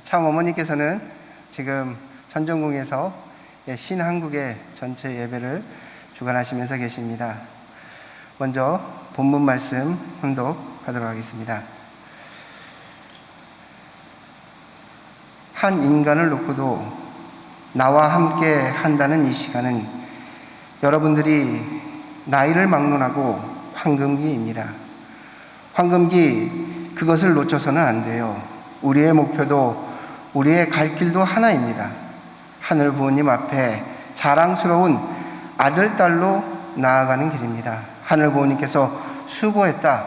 참 어머니께서는 지금 천정궁에서 신한국의 전체 예배를 주관하시면서 계십니다. 먼저 본문 말씀 혼독하도록 하겠습니다. 한 인간을 놓고도 나와 함께 한다는 이 시간은 여러분들이 나이를 막론하고 황금기입니다. 황금기, 그것을 놓쳐서는 안 돼요. 우리의 목표도 우리의 갈 길도 하나입니다. 하늘 부모님 앞에 자랑스러운 아들, 딸로 나아가는 길입니다. 하늘 부모님께서 수고했다,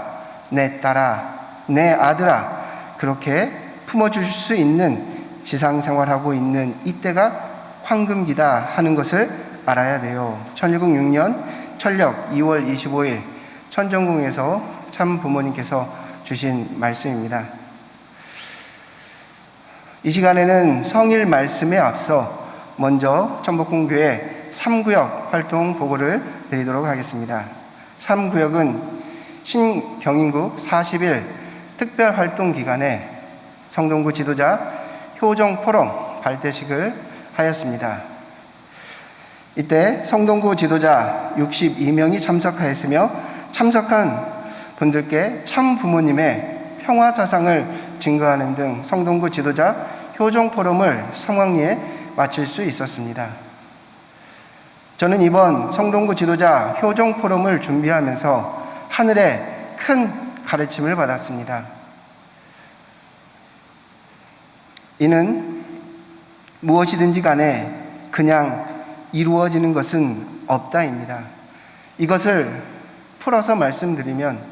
내 딸아, 내 아들아, 그렇게 품어줄 수 있는 지상생활하고 있는 이때가 황금기다 하는 것을 알아야 돼요. 천일국 6년 천력 2월 25일 천정궁에서 참 부모님께서 주신 말씀입니다. 이 시간에는 성일 말씀에 앞서 먼저 천복궁교회 3구역 활동 보고를 드리도록 하겠습니다. 3구역은 신경인국 40일 특별활동 기간에 성동구 지도자 효정포럼 발대식을 하였습니다. 이때 성동구 지도자 62명이 참석하였으며 참석한 분들께 참 부모님의 평화사상을 증거하는 등 성동구 지도자 효정포럼을 성황리에 마칠 수 있었습니다. 저는 이번 성동구 지도자 효정포럼을 준비하면서 하늘의 큰 가르침을 받았습니다. 이는 무엇이든지 간에 그냥 이루어지는 것은 없다입니다. 이것을 풀어서 말씀드리면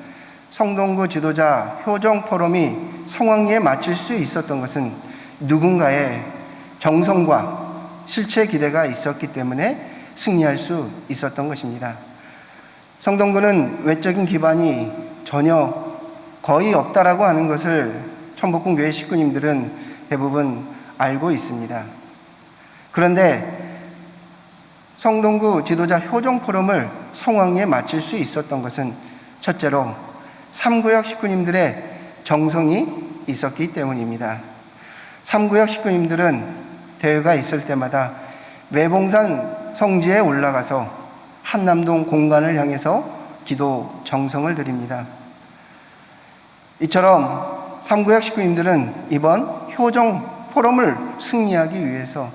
성동구 지도자 효정포럼이 성황리에 마칠 수 있었던 것은 누군가의 정성과 실체 기대가 있었기 때문에 승리할 수 있었던 것입니다. 성동구는 외적인 기반이 전혀 거의 없다라고 하는 것을 천복궁교회 식구님들은 대부분 알고 있습니다. 그런데 성동구 지도자 효정포럼을 성황리에 마칠 수 있었던 것은 첫째로 3구역 식구님들의 정성이 있었기 때문입니다. 3구역 식구님들은 대회가 있을 때마다 매봉산 성지에 올라가서 한남동 공간을 향해서 기도 정성을 드립니다. 이처럼 3구역 식구님들은 이번 효정 포럼을 승리하기 위해서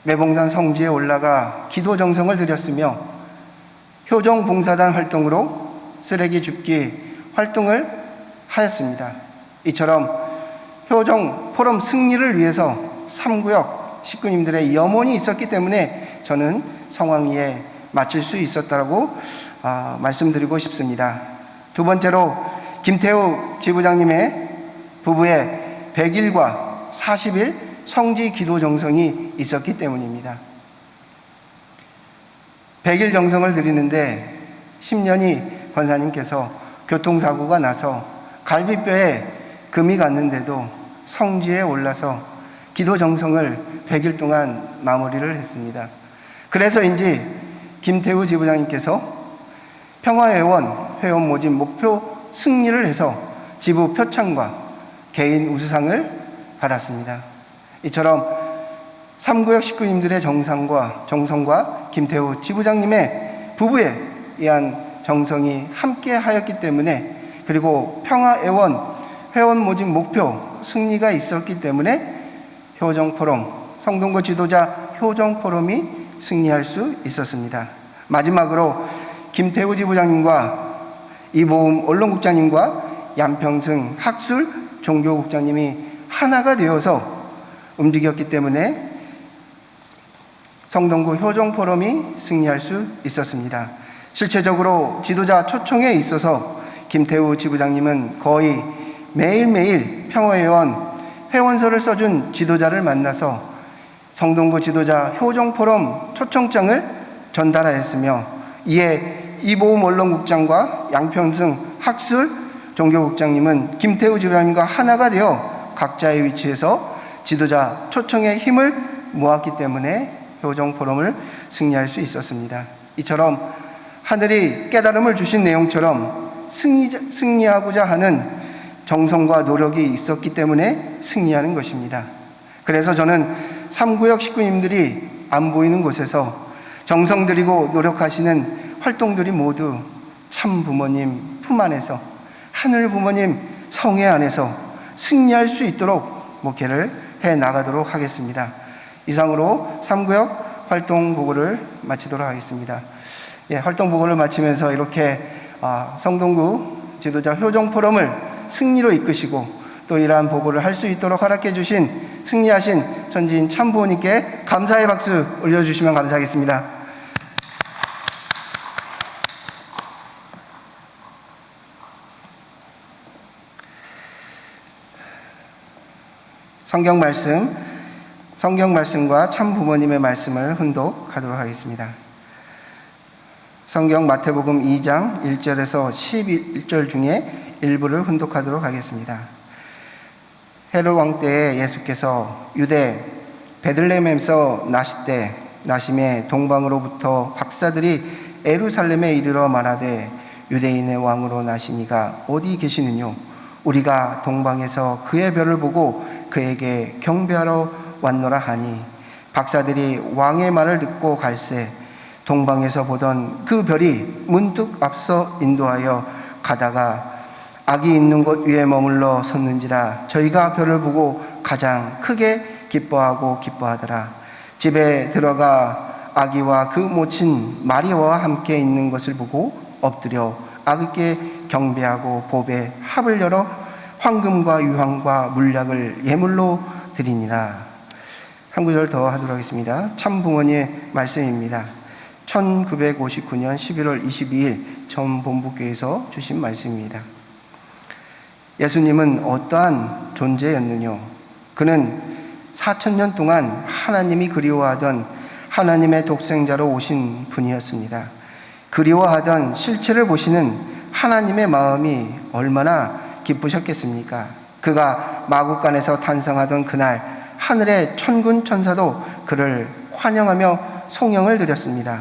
매봉산 성지에 올라가 기도 정성을 드렸으며 효정 봉사단 활동으로 쓰레기 줍기 활동을 하였습니다. 이처럼 효정 포럼 승리를 위해서 3구역 식구님들의 염원이 있었기 때문에 저는 성황리에 마칠 수 있었다고 말씀드리고 싶습니다. 두 번째로 김태우 지부장님의 부부의 100일과 40일 성지 기도 정성이 있었기 때문입니다. 100일 정성을 드리는데 10년이 권사님께서 교통사고가 나서 갈비뼈에 금이 갔는데도 성지에 올라서 기도 정성을 100일 동안 마무리를 했습니다. 그래서인지 김태우 지부장님께서 평화회원 회원 모집 목표 승리를 해서 지부 표창과 개인 우수상을 받았습니다. 이처럼 3구역 식구님들의 정성과 김태우 지부장님의 부부에 의한 정성이 함께 하였기 때문에, 그리고 평화회원 회원 모집 목표 승리가 있었기 때문에 효정포럼, 성동구 지도자 효정포럼이 승리할 수 있었습니다. 마지막으로 김태우 지부장님과 이보움 언론국장님과 양평승 학술 종교국장님이 하나가 되어서 움직였기 때문에 성동구 효정포럼이 승리할 수 있었습니다. 실체적으로 지도자 초청에 있어서 김태우 지부장님은 거의 매일매일 평화회원 회원서를 써준 지도자를 만나서 성동구 지도자 효정포럼 초청장을 전달하였으며, 이에 이보움 언론국장과 양평승 학술 종교국장님은 김태우 지부장님과 하나가 되어 각자의 위치에서 지도자 초청의 힘을 모았기 때문에 효정포럼을 승리할 수 있었습니다. 이처럼 하늘이 깨달음을 주신 내용처럼 승리하고자 하는 정성과 노력이 있었기 때문에 승리하는 것입니다. 그래서 저는 3구역 식구님들이 안 보이는 곳에서 정성 들이고 노력하시는 활동들이 모두 참 부모님 품 안에서, 하늘 부모님 성애 안에서 승리할 수 있도록 목회를 해 나가도록 하겠습니다. 이상으로 3구역 활동 보고를 마치도록 하겠습니다. 활동 보고를 마치면서 이렇게 성동구 지도자 효정 포럼을 승리로 이끄시고 또 이러한 보고를 할 수 있도록 허락해 주신 승리하신 전지인 참부모님께 감사의 박수 올려주시면 감사하겠습니다. 성경 말씀과 참부모님의 말씀을 훈독하도록 하겠습니다. 성경 마태복음 2장 1절에서 11절 중에 일부를 훈독하도록 하겠습니다. 헤롯 왕 때에 예수께서 유대 베들레헴에서 나심에 동방으로부터 박사들이 예루살렘에 이르러 말하되 유대인의 왕으로 나시니가 어디 계시느뇨? 우리가 동방에서 그의 별을 보고 그에게 경배하러 왔노라 하니 박사들이 왕의 말을 듣고 갈새 동방에서 보던 그 별이 문득 앞서 인도하여 가다가 악이 있는 곳 위에 머물러 섰는지라 저희가 별을 보고 가장 크게 기뻐하더라. 집에 들어가 아기와 그 모친 마리아와 함께 있는 것을 보고 엎드려 아기께 경배하고 보배 합을 열어 황금과 유황과 물약을 예물로 드리니라. 한 구절 더 하도록 하겠습니다. 참 부모님의 말씀입니다. 1959년 11월 22일 전 본부교회에서 주신 말씀입니다. 예수님은 어떠한 존재였느냐? 그는 4,000년 동안 하나님이 그리워하던 하나님의 독생자로 오신 분이었습니다. 그리워하던 실체를 보시는 하나님의 마음이 얼마나 기쁘셨겠습니까? 그가 마국간에서 탄생하던 그날 하늘의 천군 천사도 그를 환영하며 송영을 드렸습니다.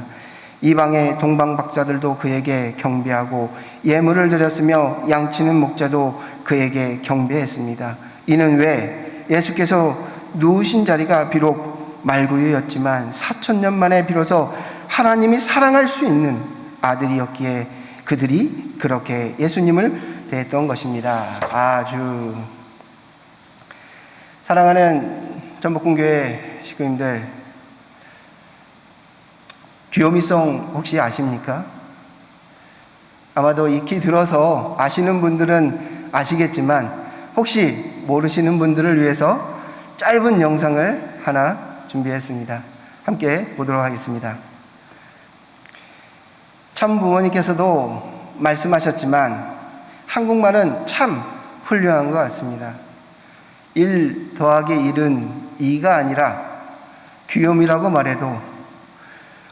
이방의 동방 박사들도 그에게 경배하고 예물을 드렸으며 양치는 목자도 그에게 경배했습니다. 이는 왜 예수께서 누우신 자리가 비록 말구유였지만 4,000년 만에 비로소 하나님이 사랑할 수 있는 아들이었기에 그들이 그렇게 예수님을 대했던 것입니다. 아주 사랑하는 전복궁교회 식구님들, 귀요미송 혹시 아십니까? 아마도 익히 들어서 아시는 분들은 아시겠지만 혹시 모르시는 분들을 위해서 짧은 영상을 하나 준비했습니다. 함께 보도록 하겠습니다. 참 부모님께서도 말씀하셨지만 한국말은 참 훌륭한 것 같습니다. 1 더하기 1은 2가 아니라 귀요미라고 말해도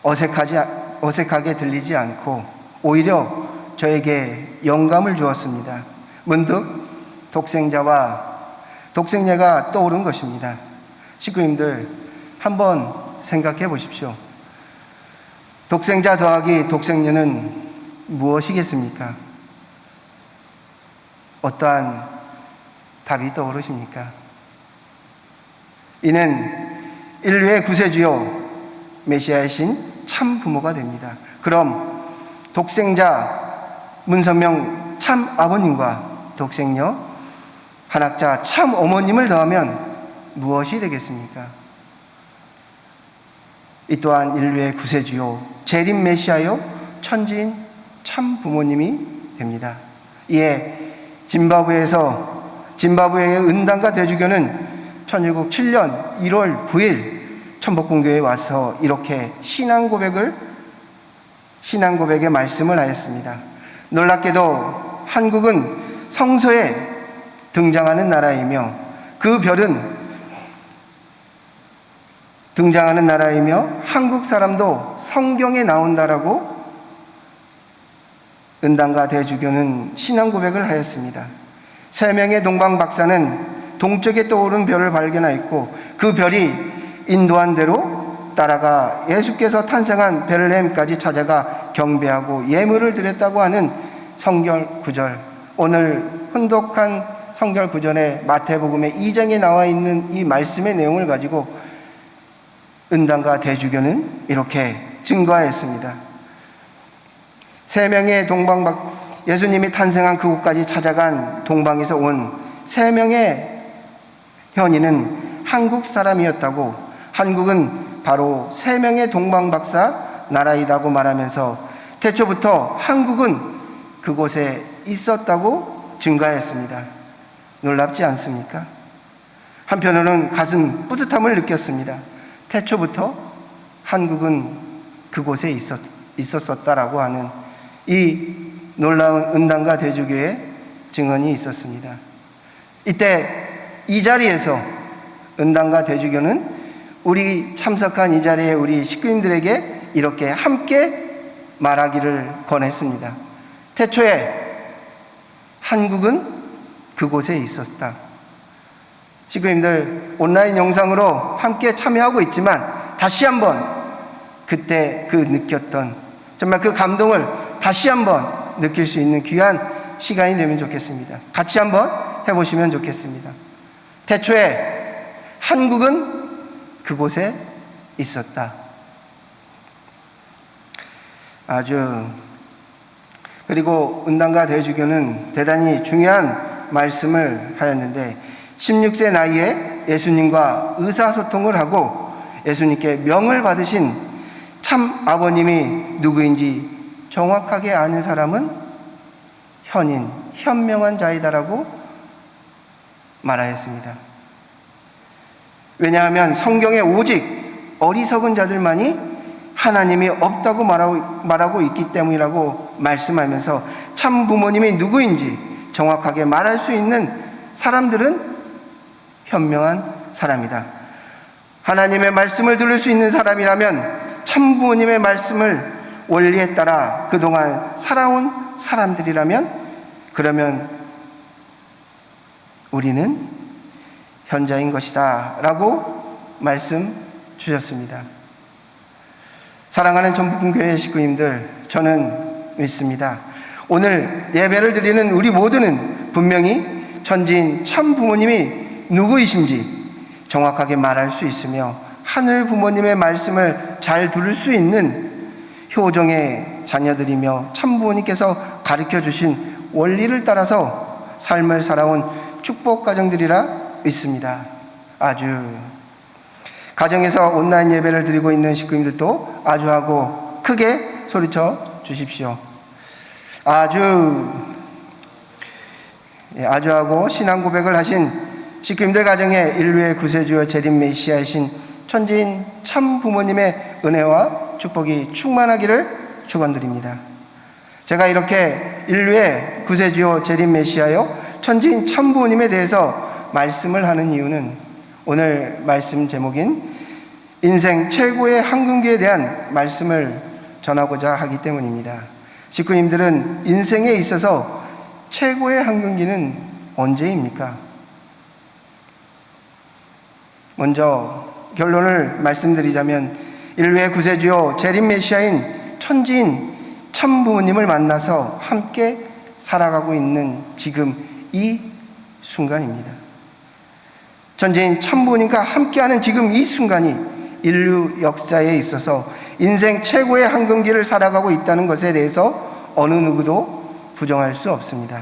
어색하게 들리지 않고 오히려 저에게 영감을 주었습니다. 문득 독생자가 떠오른 것입니다. 식구님들 한번 생각해 보십시오. 독생자 더하기 독생녀는 무엇이겠습니까? 어떠한 답이 떠오르십니까? 이는 인류의 구세주요 메시아이신 참 부모가 됩니다. 그럼 독생자 문선명 참 아버님과 독생녀 한학자 참 어머님을 더하면 무엇이 되겠습니까? 이 또한 인류의 구세주요 재림 메시아요 천지인 참 부모님이 됩니다. 이에 짐바브웨의 은당과 대주교는 1907년 1월 9일 천복궁교회에 와서 이렇게 신앙 고백의 말씀을 하였습니다. 놀랍게도 한국은 성서에 등장하는 나라이며 그 별은 등장하는 나라이며 한국 사람도 성경에 나온다라고 은당과 대주교는 신앙 고백을 하였습니다. 3명의 동방 박사는 동쪽에 떠오른 별을 발견하였고 그 별이 인도한 대로 따라가 예수께서 탄생한 베들레헴까지 찾아가 경배하고 예물을 드렸다고 하는 성경 구절, 오늘 훈독한 성결 구전에 마태복음의 2장에 나와 있는 이 말씀의 내용을 가지고 은당과 대주교는 이렇게 증거하였습니다. 세 명의 예수님이 탄생한 그곳까지 찾아간 동방에서 온 세 명의 현인은 한국 사람이었다고, 한국은 바로 세 명의 동방박사 나라이다고 말하면서 태초부터 한국은 그곳에 있었다고 증거하였습니다. 놀랍지 않습니까? 한편으로는 가슴 뿌듯함을 느꼈습니다. 태초부터 한국은 그곳에 있었다라고 하는 이 놀라운 은당과 대주교의 증언이 있었습니다. 이때 이 자리에서 은당과 대주교는 우리 참석한 이 자리에 우리 식구님들에게 이렇게 함께 말하기를 권했습니다. 태초에 한국은 그곳에 있었다. 식구님들, 온라인 영상으로 함께 참여하고 있지만 다시 한번 그때 그 느꼈던 정말 그 감동을 다시 한번 느낄 수 있는 귀한 시간이 되면 좋겠습니다. 같이 한번 해보시면 좋겠습니다. 태초에 한국은 그곳에 있었다. 그리고 은당과 대주교는 대단히 중요한 말씀을 하였는데 16세 나이에 예수님과 의사소통을 하고 예수님께 명을 받으신 참 아버님이 누구인지 정확하게 아는 사람은 현명한 자이다라고 말하였습니다. 왜냐하면 성경에 오직 어리석은 자들만이 하나님이 없다고 말하고 있기 때문이라고 말씀하면서 참 부모님이 누구인지 정확하게 말할 수 있는 사람들은 현명한 사람이다. 하나님의 말씀을 들을 수 있는 사람이라면 참 부모님의 말씀을 원리에 따라 그동안 살아온 사람들이라면 그러면 우리는 현자인 것이다 라고 말씀 주셨습니다. 사랑하는 전북교회 식구님들, 저는 믿습니다. 오늘 예배를 드리는 우리 모두는 분명히 천지인 참 부모님이 누구이신지 정확하게 말할 수 있으며 하늘 부모님의 말씀을 잘 들을 수 있는 효정의 자녀들이며 참 부모님께서 가르쳐 주신 원리를 따라서 삶을 살아온 축복 가정들이라 믿습니다. 가정에서 온라인 예배를 드리고 있는 식구님들도 아주하고 크게 소리쳐 주십시오. 아주하고 신앙 고백을 하신 식구님들 가정에 인류의 구세주여 재림 메시아이신 천지인 참 부모님의 은혜와 축복이 충만하기를 축원드립니다. 제가 이렇게 인류의 구세주여 재림 메시아여 천지인 참 부모님에 대해서 말씀을 하는 이유는 오늘 말씀 제목인 인생 최고의 한금기에 대한 말씀을 전하고자 하기 때문입니다. 식구님들은 인생에 있어서 최고의 한금기는 언제입니까? 먼저 결론을 말씀드리자면 인류의 구세주요 재림 메시아인 천지인 참 부모님을 만나서 함께 살아가고 있는 지금 이 순간입니다. 천지인 참 부모님과 함께하는 지금 이 순간이 인류 역사에 있어서 인생 최고의 한금기를 살아가고 있다는 것에 대해서 어느 누구도 부정할 수 없습니다.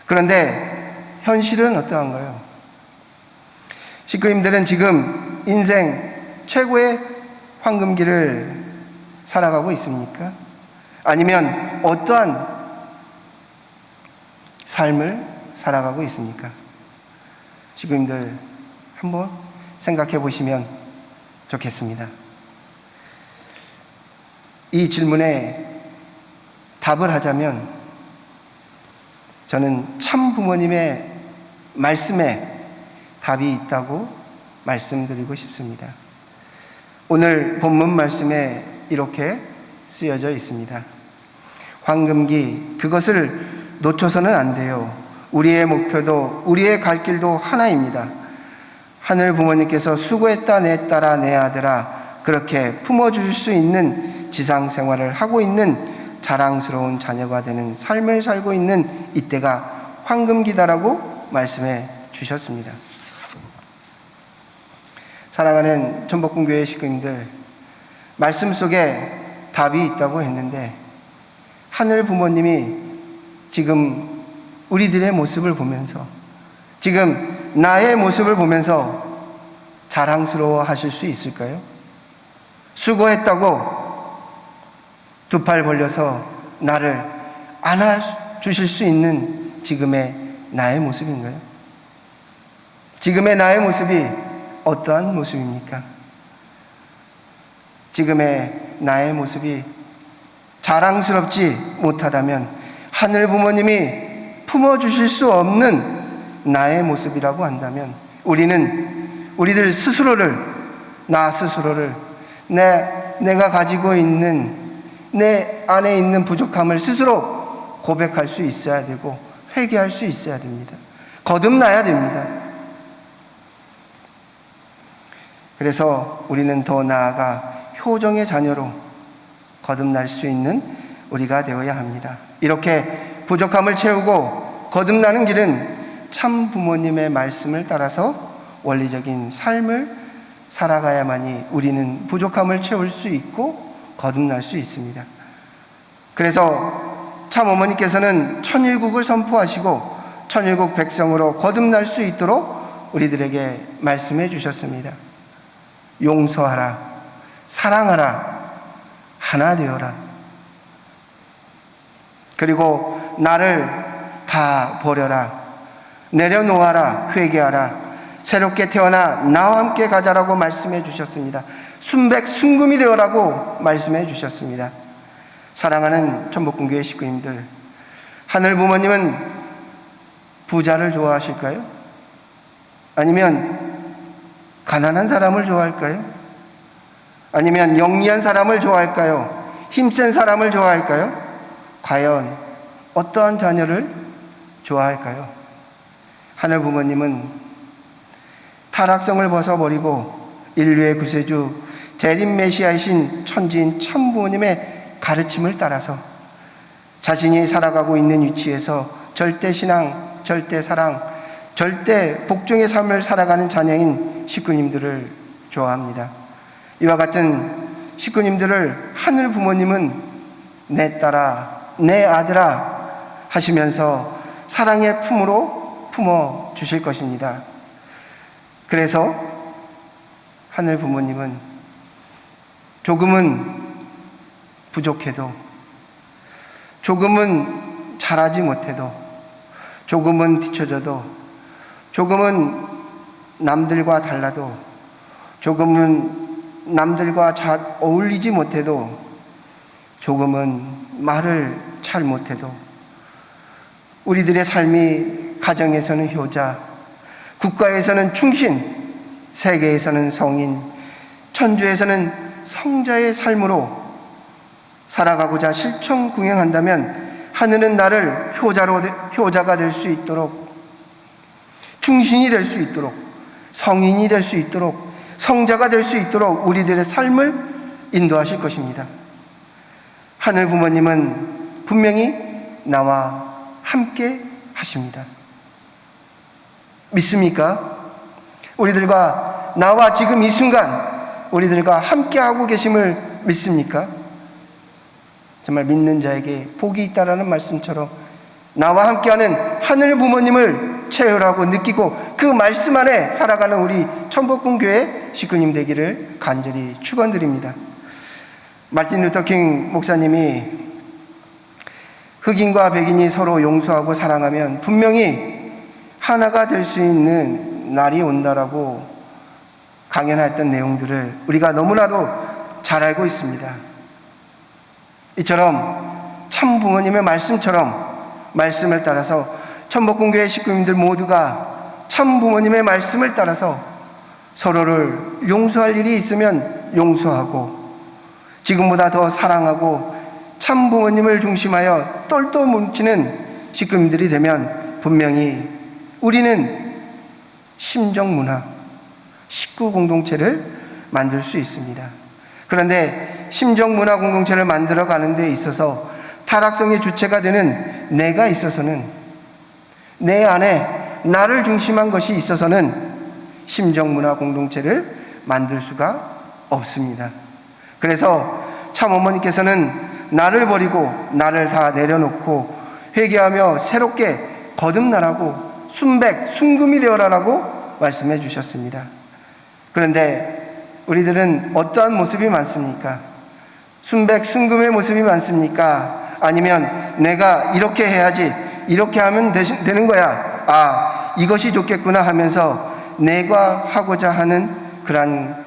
그런데 현실은 어떠한가요? 식구님들은 지금 인생 최고의 황금기를 살아가고 있습니까? 아니면 어떠한 삶을 살아가고 있습니까? 식구님들 한번 생각해 보시면 좋겠습니다. 이 질문에 답을 하자면 저는 참 부모님의 말씀에 답이 있다고 말씀드리고 싶습니다. 오늘 본문 말씀에 이렇게 쓰여져 있습니다. 황금기, 그것을 놓쳐서는 안 돼요. 우리의 목표도 우리의 갈 길도 하나입니다. 하늘 부모님께서 수고했다 내 딸아 내 아들아 그렇게 품어줄 수 있는 지상 생활을 하고 있는 자랑스러운 자녀가 되는 삶을 살고 있는 이때가 황금기다라고 말씀해 주셨습니다. 사랑하는 전복궁교회 식구님들, 말씀 속에 답이 있다고 했는데 하늘 부모님이 지금 우리들의 모습을 보면서, 지금 나의 모습을 보면서 자랑스러워 하실 수 있을까요? 수고했다고 두 팔 벌려서 나를 안아주실 수 있는 지금의 나의 모습인가요? 지금의 나의 모습이 어떠한 모습입니까? 지금의 나의 모습이 자랑스럽지 못하다면 하늘 부모님이 품어주실 수 없는 나의 모습이라고 한다면 우리들 스스로를, 나 스스로를, 내가 가지고 있는 내 안에 있는 부족함을 스스로 고백할 수 있어야 되고 회개할 수 있어야 됩니다. 거듭나야 됩니다. 그래서 우리는 더 나아가 효정의 자녀로 거듭날 수 있는 우리가 되어야 합니다. 이렇게 부족함을 채우고 거듭나는 길은 참 부모님의 말씀을 따라서 원리적인 삶을 살아가야만이 우리는 부족함을 채울 수 있고 거듭날 수 있습니다. 그래서 참 어머니께서는 천일국을 선포하시고 천일국 백성으로 거듭날 수 있도록 우리들에게 말씀해 주셨습니다. 용서하라, 사랑하라, 하나 되어라. 그리고 나를 다 버려라, 내려놓아라, 회개하라, 새롭게 태어나 나와 함께 가자라고 말씀해 주셨습니다. 순백순금이 되어라고 말씀해 주셨습니다. 사랑하는 전복궁교회 식구님들, 하늘 부모님은 부자를 좋아하실까요? 아니면 가난한 사람을 좋아할까요? 아니면 영리한 사람을 좋아할까요? 힘센 사람을 좋아할까요? 과연 어떠한 자녀를 좋아할까요? 하늘 부모님은 타락성을 벗어버리고 인류의 구세주 재림 메시아이신 천지인 참 부모님의 가르침을 따라서 자신이 살아가고 있는 위치에서 절대 신앙, 절대 사랑, 절대 복종의 삶을 살아가는 자녀인 식구님들을 좋아합니다. 이와 같은 식구님들을 하늘 부모님은 내 딸아, 내 아들아 하시면서 사랑의 품으로 품어 주실 것입니다. 그래서 하늘 부모님은 조금은 부족해도, 조금은 잘하지 못해도, 조금은 뒤처져도, 조금은 남들과 달라도, 조금은 남들과 잘 어울리지 못해도, 조금은 말을 잘 못해도 우리들의 삶이 가정에서는 효자, 국가에서는 충신, 세계에서는 성인, 천주에서는 성자의 삶으로 살아가고자 실천궁행한다면 하늘은 나를 효자가 될 수 있도록, 충신이 될 수 있도록, 성인이 될 수 있도록, 성자가 될 수 있도록 우리들의 삶을 인도하실 것입니다. 하늘 부모님은 분명히 나와 함께 하십니다. 믿습니까? 우리들과 나와 지금 이 순간 우리들과 함께하고 계심을 믿습니까? 정말 믿는 자에게 복이 있다라는 말씀처럼 나와 함께하는 하늘 부모님을 체험하고 느끼고 그 말씀 안에 살아가는 우리 천복궁교회 식구님 되기를 간절히 축원드립니다. 마틴 루터 킹 목사님이 흑인과 백인이 서로 용서하고 사랑하면 분명히 하나가 될 수 있는 날이 온다라고 강연했던 내용들을 우리가 너무나도 잘 알고 있습니다. 이처럼 참 부모님의 말씀처럼 말씀을 따라서 천복궁교회 식구님들 모두가 참 부모님의 말씀을 따라서 서로를 용서할 일이 있으면 용서하고 지금보다 더 사랑하고 참 부모님을 중심하여 똘똘 뭉치는 식구님들이 되면 분명히 우리는 심정문화, 식구 공동체를 만들 수 있습니다. 그런데 심정문화 공동체를 만들어 가는 데 있어서 타락성의 주체가 되는 내가 있어서는 내 안에 나를 중심한 것이 있어서는 심정문화 공동체를 만들 수가 없습니다. 그래서 참 어머니께서는 나를 버리고 나를 다 내려놓고 회개하며 새롭게 거듭나라고 순금이 되어라라고 말씀해 주셨습니다. 그런데 우리들은 어떠한 모습이 많습니까? 순금의 모습이 많습니까? 아니면 내가 이렇게 해야지, 이렇게 하면 되는 거야, 이것이 좋겠구나 하면서 내가 하고자 하는 그러한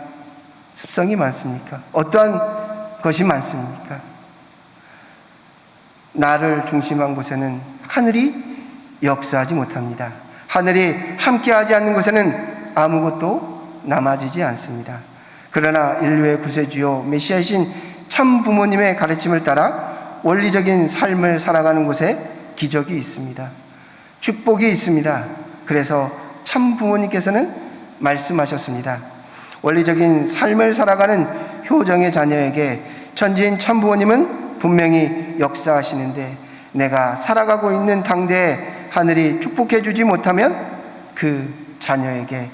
습성이 많습니까? 어떠한 것이 많습니까? 나를 중심한 곳에는 하늘이 역사하지 못합니다. 하늘이 함께하지 않는 곳에는 아무것도 남아지지 않습니다. 그러나 인류의 구세주요 메시아이신 참 부모님의 가르침을 따라 원리적인 삶을 살아가는 곳에 기적이 있습니다. 축복이 있습니다. 그래서 참 부모님께서는 말씀하셨습니다. 원리적인 삶을 살아가는 효정의 자녀에게 천지인 참 부모님은 분명히 역사하시는데 내가 살아가고 있는 당대에 하늘이 축복해 주지 못하면 그 자녀에게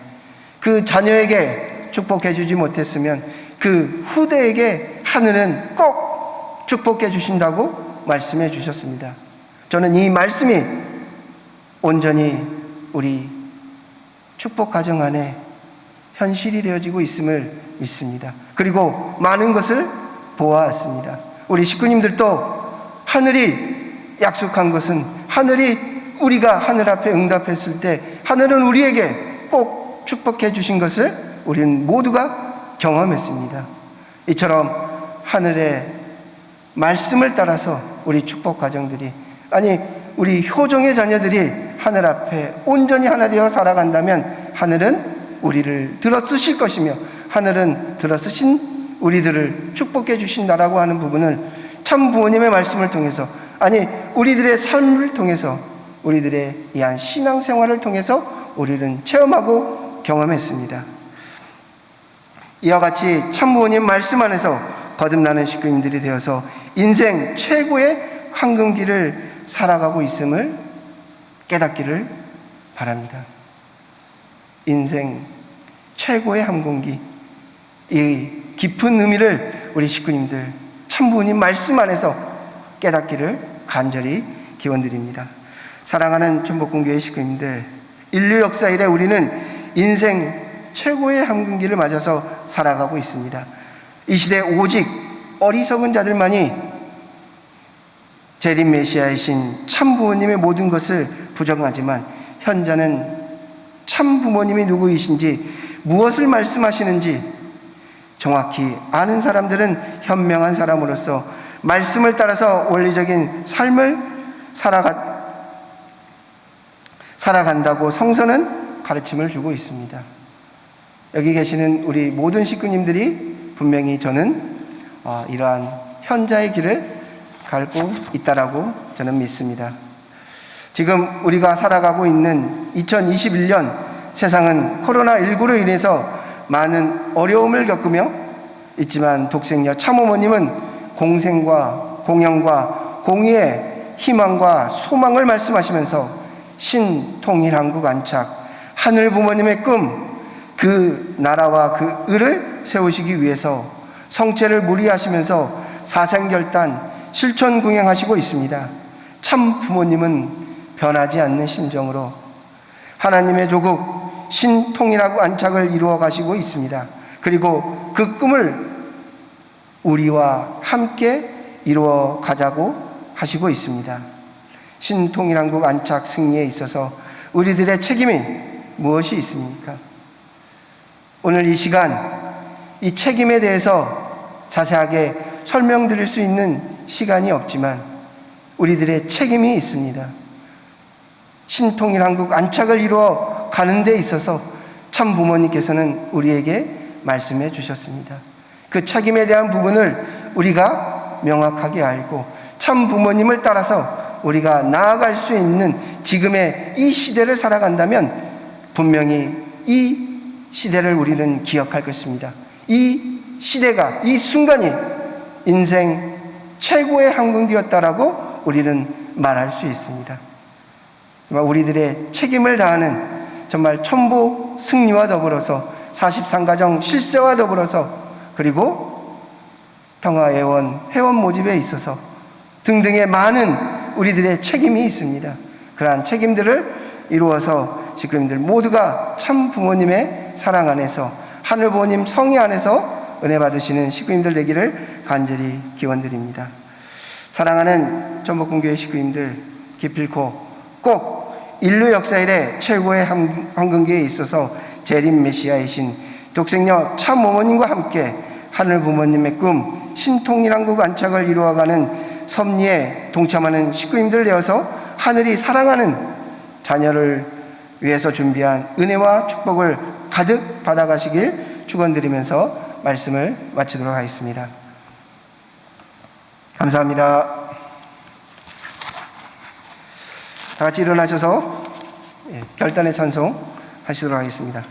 축복해 주지 못했으면 그 후대에게 하늘은 꼭 축복해 주신다고 말씀해 주셨습니다. 저는 이 말씀이 온전히 우리 축복 가정 안에 현실이 되어지고 있음을 믿습니다. 그리고 많은 것을 보아왔습니다. 우리 식구님들도 하늘이 약속한 것은, 하늘이 우리가 하늘 앞에 응답했을 때 하늘은 우리에게 꼭 축복해 주신 것을 우리는 모두가 경험했습니다. 이처럼 하늘의 말씀을 따라서 우리 축복 가정들이, 우리 효정의 자녀들이 하늘 앞에 온전히 하나 되어 살아간다면 하늘은 우리를 들어쓰실 것이며 하늘은 들어쓰신 우리들을 축복해 주신다라고 하는 부분을 참 부모님의 말씀을 통해서, 우리들의 삶을 통해서, 우리들의 이한 신앙생활을 통해서 우리는 체험하고 경험했습니다. 이와 같이 참 부모님 말씀 안에서 거듭나는 식구님들이 되어서 인생 최고의 황금길을 살아가고 있음을 깨닫기를 바랍니다. 인생 최고의 황금길, 이 깊은 의미를 우리 식구님들 참 부모님 말씀 안에서 깨닫기를 간절히 기원드립니다. 사랑하는 천복궁교회 식구님들, 인류 역사 이래 우리는 인생 최고의 황금길을 맞아서 살아가고 있습니다. 이 시대 오직 어리석은 자들만이 재림 메시아이신 참 부모님의 모든 것을 부정하지만 현자는 참 부모님이 누구이신지, 무엇을 말씀하시는지 정확히 아는 사람들은 현명한 사람으로서 말씀을 따라서 원리적인 삶을 살아간다고 성서는 가르침을 주고 있습니다. 여기 계시는 우리 모든 식구님들이 분명히 저는 이러한 현자의 길을 갈고 있다라고 저는 믿습니다. 지금 우리가 살아가고 있는 2021년 세상은 코로나19로 인해서 많은 어려움을 겪으며 있지만 독생녀 참어머님은 공생과 공영과 공의의 희망과 소망을 말씀하시면서 신통일한국 안착, 하늘 부모님의 꿈, 그 나라와 그 을을 세우시기 위해서 성체를 무리하시면서 사생결단, 실천궁행하시고 있습니다. 참 부모님은 변하지 않는 심정으로 하나님의 조국 신통일하고 안착을 이루어 가시고 있습니다. 그리고 그 꿈을 우리와 함께 이루어 가자고 하시고 있습니다. 신통일한국 안착 승리에 있어서 우리들의 책임이 무엇이 있습니까? 오늘 이 시간 이 책임에 대해서 자세하게 설명드릴 수 있는 시간이 없지만 우리들의 책임이 있습니다. 신통일한국 안착을 이루어 가는 데 있어서 참 부모님께서는 우리에게 말씀해 주셨습니다. 그 책임에 대한 부분을 우리가 명확하게 알고 참 부모님을 따라서 우리가 나아갈 수 있는 지금의 이 시대를 살아간다면 분명히 이 시대를 우리는 기억할 것입니다. 이 시대가, 이 순간이 인생 최고의 황금기였다라고 우리는 말할 수 있습니다. 정말 우리들의 책임을 다하는 정말 천부 승리와 더불어서 43가정 실세와 더불어서 그리고 평화회원 회원 모집에 있어서 등등의 많은 우리들의 책임이 있습니다. 그러한 책임들을 이루어서 식구님들 모두가 참 부모님의 사랑 안에서 하늘 부모님 성의 안에서 은혜 받으시는 식구님들 되기를 간절히 기원드립니다. 사랑하는 전복궁교회 식구님들, 기필코 꼭 인류 역사 이래 최고의 황금기에 있어서 재림 메시아이신 독생녀 참 어머님과 함께 하늘 부모님의 꿈 신통일왕국 안착을 이루어가는 섭리에 동참하는 식구님들 되어서 하늘이 사랑하는 자녀를 위해서 준비한 은혜와 축복을 가득 받아가시길 축원드리면서 말씀을 마치도록 하겠습니다. 감사합니다. 다 같이 일어나셔서 결단의 찬송 하시도록 하겠습니다.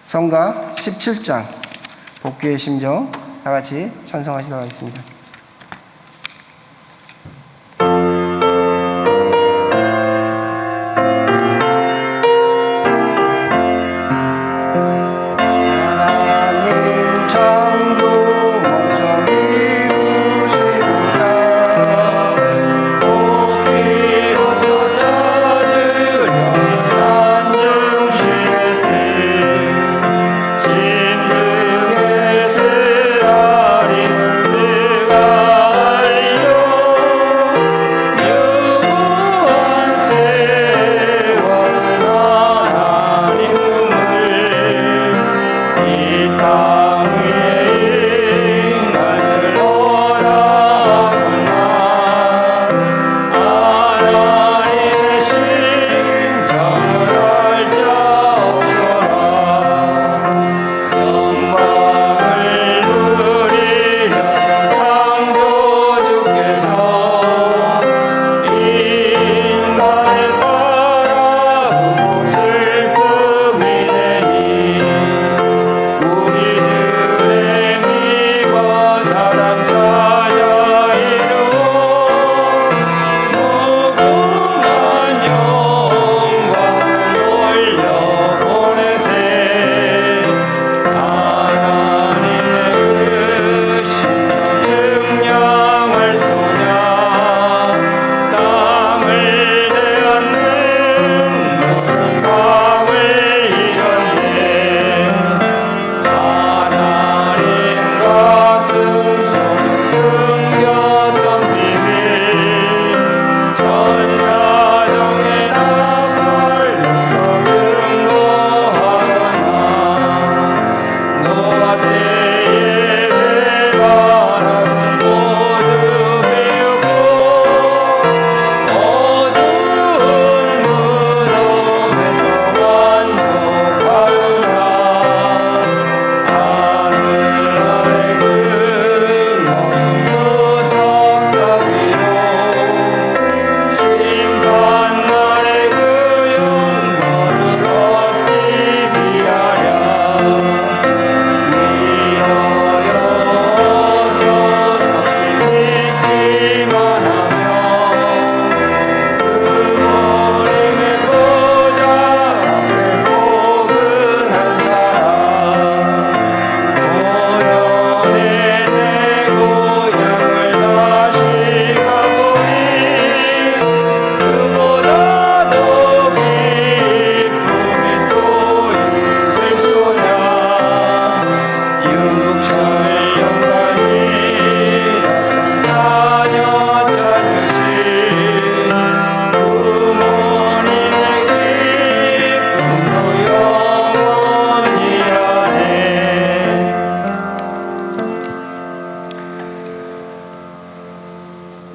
성가 17장 복귀의 심정 다 같이 찬송하시도록 하겠습니다.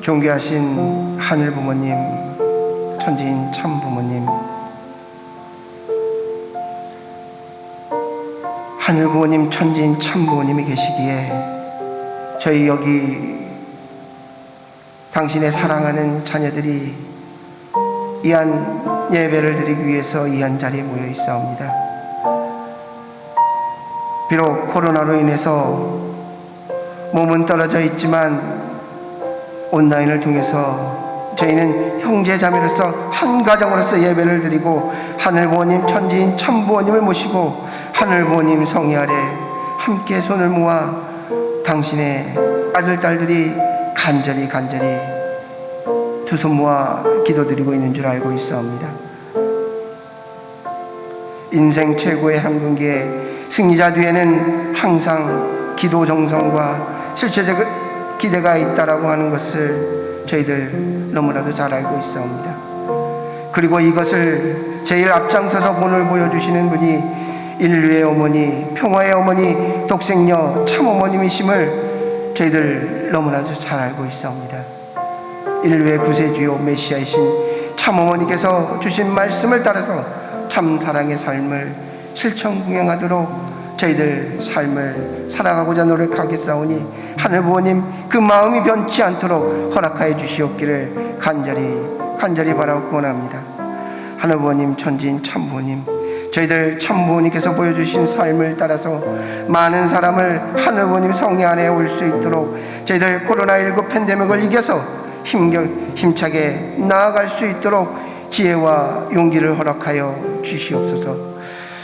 존귀하신 하늘 부모님, 천지인 참 부모님, 하늘 부모님, 천지인 참 부모님이 계시기에 저희 여기 당신의 사랑하는 자녀들이 이한 예배를 드리기 위해서 이한 자리에 모여 있사옵니다. 비록 코로나로 인해서 몸은 떨어져 있지만 온라인을 통해서 저희는 형제 자매로서 한 가정으로서 예배를 드리고 하늘 부모님 천지인 참 부모님을 모시고 하늘 부모님 성의 아래 함께 손을 모아 당신의 아들 딸들이 간절히 두 손 모아 기도드리고 있는 줄 알고 있사옵니다. 인생 최고의 한국의 승리자 뒤에는 항상 기도 정성과 실체적 기대가 있다라고 하는 것을 저희들 너무나도 잘 알고 있사옵니다. 그리고 이것을 제일 앞장서서 본을 보여주시는 분이 인류의 어머니, 평화의 어머니, 독생녀 참 어머님이심을 저희들 너무나도 잘 알고 있사옵니다. 인류의 구세주요 메시아이신 참 어머니께서 주신 말씀을 따라서 참 사랑의 삶을 실천 공행하도록 저희들 삶을 살아가고자 노력하겠사오니 하늘 부모님 그 마음이 변치 않도록 허락하여 주시옵기를 간절히 바라고 원합니다. 하늘 부모님 천지인 참 부모님, 저희들 참 부모님께서 보여주신 삶을 따라서 많은 사람을 하늘 부모님 성리 안에 올 수 있도록 저희들 코로나19 팬데믹을 이겨서 힘차게 나아갈 수 있도록 지혜와 용기를 허락하여 주시옵소서.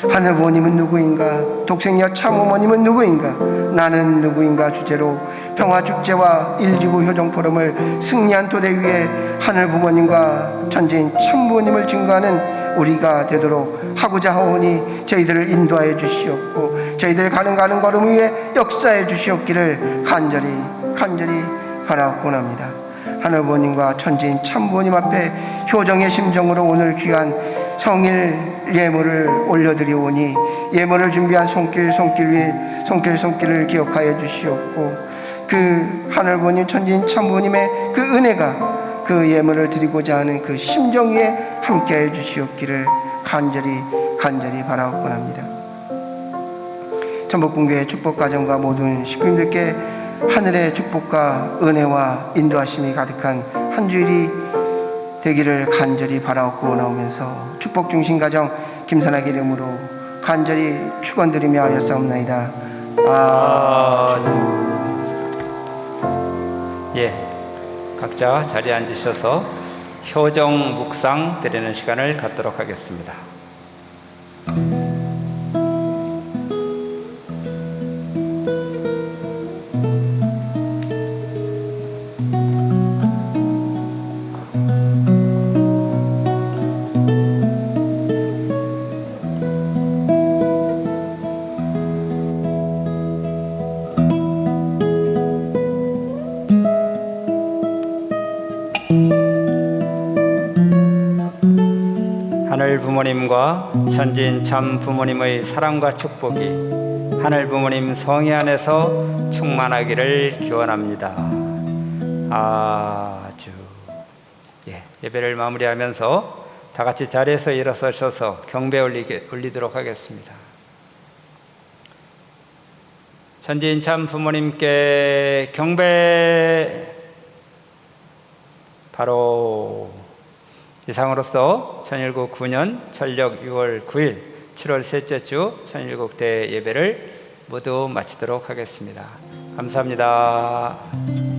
하늘 부모님은 누구인가? 독생녀 참 어머님은 누구인가? 나는 누구인가? 주제로 평화축제와 1지구 효정포럼을 승리한 토대 위에 하늘 부모님과 천지인 참 부모님을 증거하는 우리가 되도록 하고자 하오니 저희들을 인도하여 주시옵고 저희들 가는 걸음 위에 역사해 주시옵기를 간절히 바라옵고 합니다. 하늘 부모님과 천지인 참 부모님 앞에 효정의 심정으로 오늘 귀한 성일 예물을 올려드리오니 예물을 준비한 손길을 기억하여 주시옵고 그 하늘 부모님 천지인 참 부모님의 그 은혜가 그 예물을 드리고자 하는 그 심정 위에 함께해 주시옵기를 간절히 바라옵곤 합니다. 전북분교회 축복가정과 모든 식구님들께 하늘의 축복과 은혜와 인도하심이 가득한 한 주일이 되기를 간절히 바라옵고 원하오면서 축복 중심 가정 김선학 이름으로 간절히 축원드리며 하였사옵나이다. 아주. 예, 각자 자리에 앉으셔서 효정 묵상 드리는 시간을 갖도록 하겠습니다. 하늘 부모님과 천지인 참 부모님의 사랑과 축복이 하늘 부모님 성의 안에서 충만하기를 기원합니다. 아주. 예배를 마무리하면서 다 같이 자리에서 일어서셔서 경배 올리도록 하겠습니다. 천지인 참 부모님께 경배. 바로 이상으로서 천일국 9년 천력 6월 9일 7월 셋째 주 천일국 대 예배를 모두 마치도록 하겠습니다. 감사합니다.